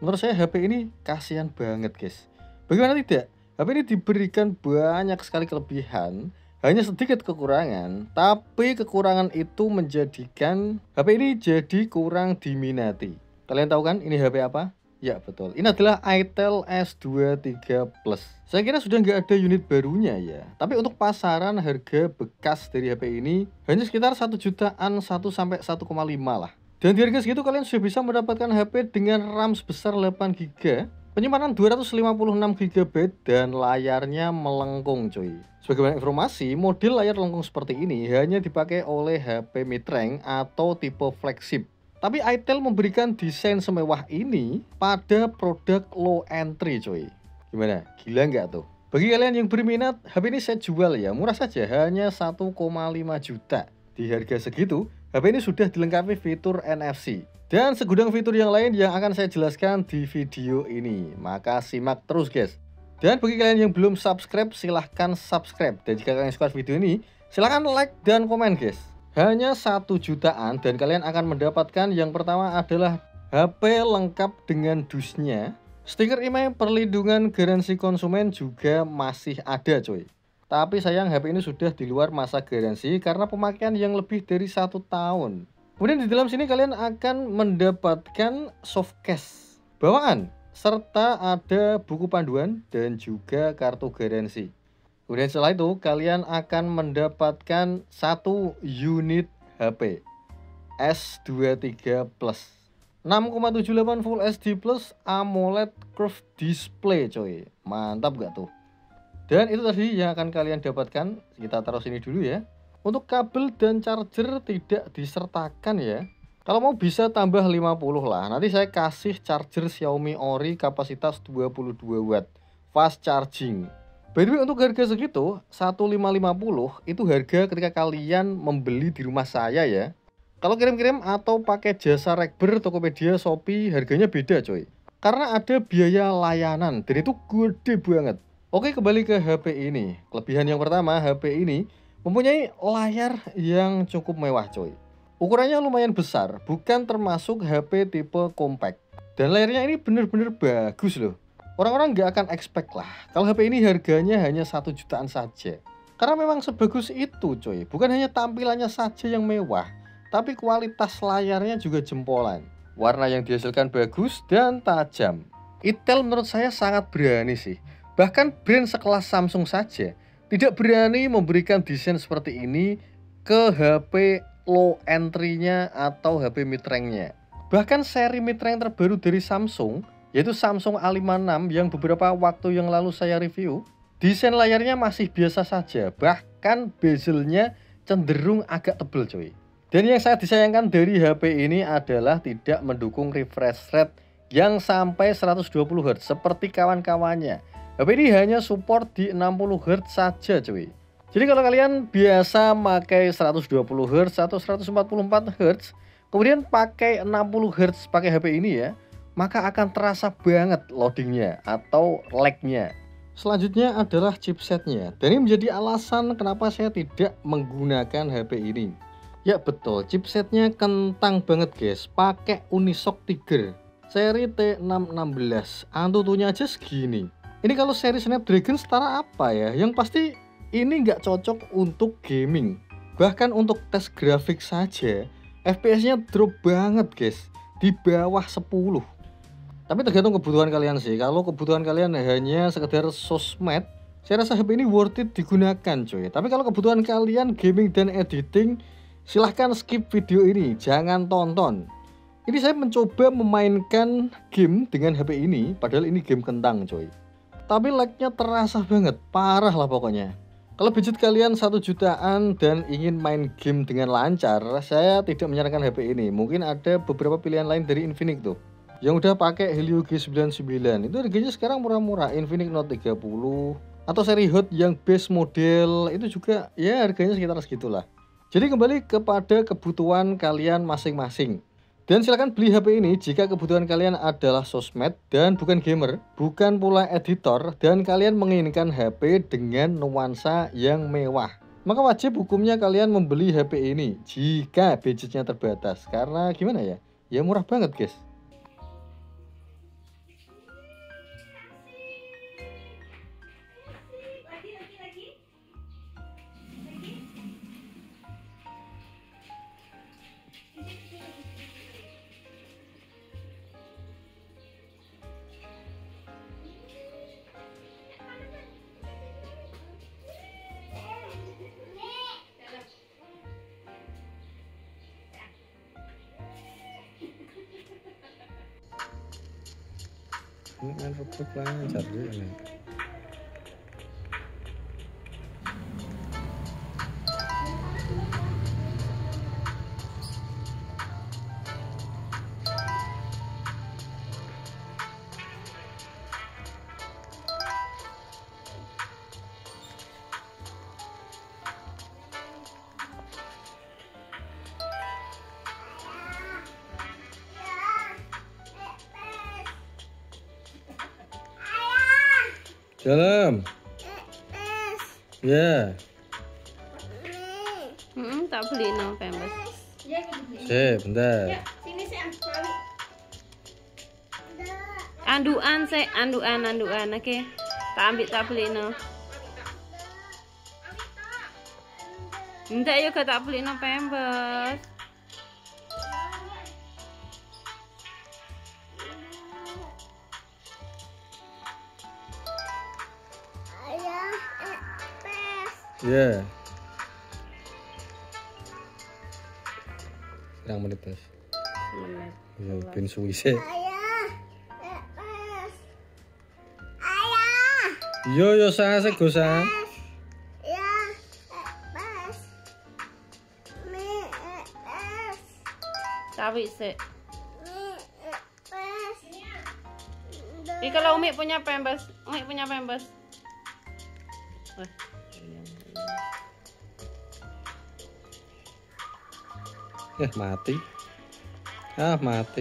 Menurut saya HP ini kasihan banget guys. Bagaimana tidak? HP ini diberikan banyak sekali kelebihan, hanya sedikit kekurangan, tapi kekurangan itu menjadikan HP ini jadi kurang diminati. Kalian tahu kan ini HP apa? Ya betul, ini adalah Itel S23 Plus. Saya kira sudah nggak ada unit barunya ya. Tapi untuk pasaran harga bekas dari HP ini hanya sekitar 1 jutaan 1 sampai 1,5 lah. Dan di harga segitu kalian sudah bisa mendapatkan HP dengan RAM sebesar 8 GB, penyimpanan 256 GB dan layarnya melengkung cuy. Sebagai informasi, model layar lengkung seperti ini hanya dipakai oleh HP mid-range atau tipe flagship. Tapi Itel memberikan desain semewah ini pada produk low entry coy. Gimana? Gila nggak tuh? Bagi kalian yang berminat, HP ini saya jual ya, murah saja, hanya 1,5 juta. Di harga segitu, HP ini sudah dilengkapi fitur NFC. Dan segudang fitur yang lain yang akan saya jelaskan di video ini. Maka simak terus guys. Dan bagi kalian yang belum subscribe, silahkan subscribe. Dan jika kalian suka video ini, silahkan like dan komen guys. Hanya 1 jutaan dan kalian akan mendapatkan yang pertama adalah HP lengkap dengan dusnya. Stiker email perlindungan garansi konsumen juga masih ada coy. Tapi sayang HP ini sudah di luar masa garansi karena pemakaian yang lebih dari 1 tahun. Kemudian di dalam sini kalian akan mendapatkan soft case bawaan serta ada buku panduan dan juga kartu garansi. Kemudian setelah itu kalian akan mendapatkan 1 unit HP S23 Plus 6,78 Full HD Plus AMOLED Curved Display coy. Mantap gak tuh? Dan itu tadi yang akan kalian dapatkan. Kita taruh sini dulu ya. Untuk kabel dan charger tidak disertakan ya. Kalau mau bisa tambah 50 lah. Nanti saya kasih charger Xiaomi Ori kapasitas 22 watt fast charging. By the way, untuk harga segitu 1550 itu harga ketika kalian membeli di rumah saya ya. Kalau kirim-kirim atau pakai jasa Rekber, Tokopedia, Shopee harganya beda coy. Karena ada biaya layanan dan itu gede banget. Oke, kembali ke HP ini. Kelebihan yang pertama, HP ini mempunyai layar yang cukup mewah coy. Ukurannya lumayan besar, bukan termasuk HP tipe compact. Dan layarnya ini bener-bener bagus loh. Orang-orang nggak akan expect lah kalau HP ini harganya hanya 1 jutaan saja. Karena memang sebagus itu coy. Bukan hanya tampilannya saja yang mewah, tapi kualitas layarnya juga jempolan. Warna yang dihasilkan bagus dan tajam. Itel menurut saya sangat berani sih. Bahkan brand sekelas Samsung saja tidak berani memberikan desain seperti ini ke HP low entry-nya atau HP mid-range-nya. Bahkan seri mid-range terbaru dari Samsung, yaitu Samsung A56 yang beberapa waktu yang lalu saya review, desain layarnya masih biasa saja, bahkan bezelnya cenderung agak tebal coy. Dan yang sangat disayangkan dari HP ini adalah tidak mendukung refresh rate yang sampai 120 Hz seperti kawan-kawannya. HP ini hanya support di 60 Hz saja cuy. Jadi kalau kalian biasa pakai 120 Hz atau 144 Hz, kemudian pakai 60 Hz pakai HP ini ya, maka akan terasa banget loadingnya atau lagnya. Selanjutnya adalah chipsetnya. Dan ini menjadi alasan kenapa saya tidak menggunakan HP ini. Ya betul, chipsetnya kentang banget guys. Pakai Unisoc Tiger seri T616. Antutunya aja segini. Ini kalau seri Snapdragon setara apa ya? Yang pasti ini nggak cocok untuk gaming. Bahkan untuk tes grafik saja FPS-nya drop banget guys. Di bawah 10. Tapi tergantung kebutuhan kalian sih. Kalau kebutuhan kalian hanya sekedar sosmed, saya rasa HP ini worth it digunakan coy. Tapi kalau kebutuhan kalian gaming dan editing, silahkan skip video ini, jangan tonton. Ini saya mencoba memainkan game dengan HP ini, padahal ini game kentang coy. Tapi lagnya terasa banget, parah lah pokoknya. Kalau budget kalian 1 jutaan dan ingin main game dengan lancar, saya tidak menyarankan HP ini. Mungkin ada beberapa pilihan lain dari Infinix tuh yang udah pakai Helio G99, itu harganya sekarang murah-murah. Infinix Note 30 atau seri Hot yang base model itu juga ya harganya sekitar segitulah. Jadi kembali kepada kebutuhan kalian masing-masing. Dan silakan beli HP ini jika kebutuhan kalian adalah sosmed dan bukan gamer, bukan pula editor, dan kalian menginginkan HP dengan nuansa yang mewah. Maka wajib hukumnya kalian membeli HP ini jika budgetnya terbatas. Karena gimana ya? Ya murah banget guys. Ini main foto lancar ini. Dalam. Ya. Tak beli no pampers. Sip, bentar. Sini sih Mami. Anduan, oke. Tak beli no. Enggak ya tak beli no pampers. Ya. Yang menit Mas. Menit. Ya ben suwi sih. Yo saya gosa. Tapi sih. Kalau Umi punya pampers, Wah, Mati. Mati.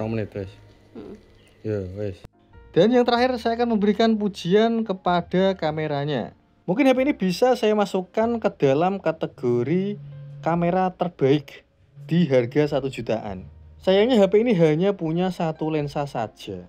Menit wes. Ya wes. Dan yang terakhir saya akan memberikan pujian kepada kameranya. Mungkin HP ini bisa saya masukkan ke dalam kategori kamera terbaik di harga 1 jutaan. Sayangnya HP ini hanya punya satu lensa saja,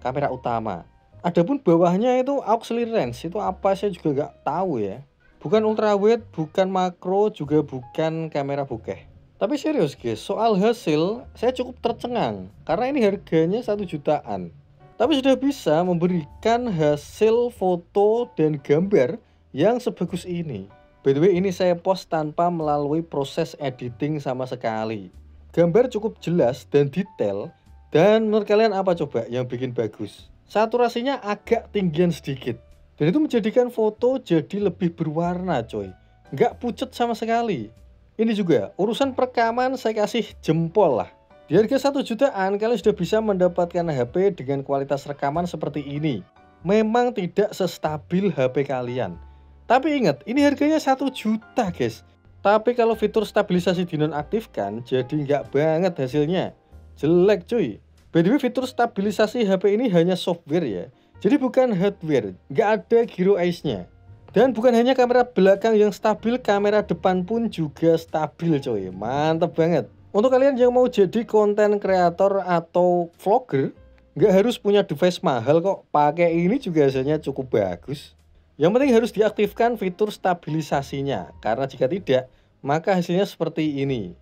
kamera utama. Adapun bawahnya itu auxiliary lens, itu apa saya juga nggak tahu ya. Bukan ultrawide, bukan makro, juga bukan kamera bokeh. Tapi serius guys, soal hasil saya cukup tercengang karena ini harganya 1 jutaan. Tapi sudah bisa memberikan hasil foto dan gambar yang sebagus ini. By the way, ini saya post tanpa melalui proses editing sama sekali. Gambar cukup jelas dan detail. Dan menurut kalian apa coba yang bikin bagus? Saturasinya agak tinggian sedikit. Dan itu menjadikan foto jadi lebih berwarna coy. Nggak pucet sama sekali. Ini juga, urusan perekaman saya kasih jempol lah. Di harga 1 jutaan, kalian sudah bisa mendapatkan HP dengan kualitas rekaman seperti ini. Memang tidak sestabil HP kalian. Tapi ingat, ini harganya 1 juta guys. Tapi kalau fitur stabilisasi dinonaktifkan, jadi nggak banget hasilnya. Jelek cuy. By the way, fitur stabilisasi HP ini hanya software ya. Jadi bukan hardware, nggak ada gyro eyes-nya. Dan bukan hanya kamera belakang yang stabil, kamera depan pun juga stabil coy. Mantap banget. Untuk kalian yang mau jadi konten kreator atau vlogger, nggak harus punya device mahal kok. Pakai ini juga hasilnya cukup bagus. Yang penting harus diaktifkan fitur stabilisasinya. Karena jika tidak, maka hasilnya seperti ini.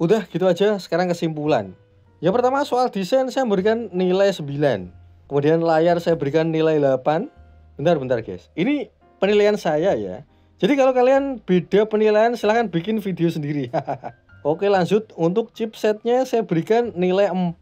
Udah gitu aja, sekarang kesimpulan. Yang pertama soal desain saya berikan nilai 9. Kemudian layar saya berikan nilai 8. Bentar guys. Ini penilaian saya ya. Jadi kalau kalian beda penilaian silahkan bikin video sendiri. Oke lanjut, untuk chipsetnya saya berikan nilai 4.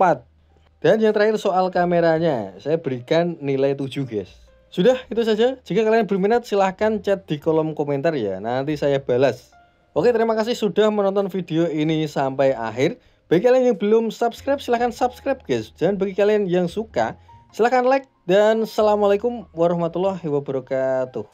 Dan yang terakhir soal kameranya saya berikan nilai 7 guys. Sudah itu saja. Jika kalian berminat silahkan chat di kolom komentar ya. Nanti saya balas. Oke terima kasih sudah menonton video ini sampai akhir. Bagi kalian yang belum subscribe silahkan subscribe guys. Dan bagi kalian yang suka silahkan like. Dan assalamualaikum warahmatullahi wabarakatuh.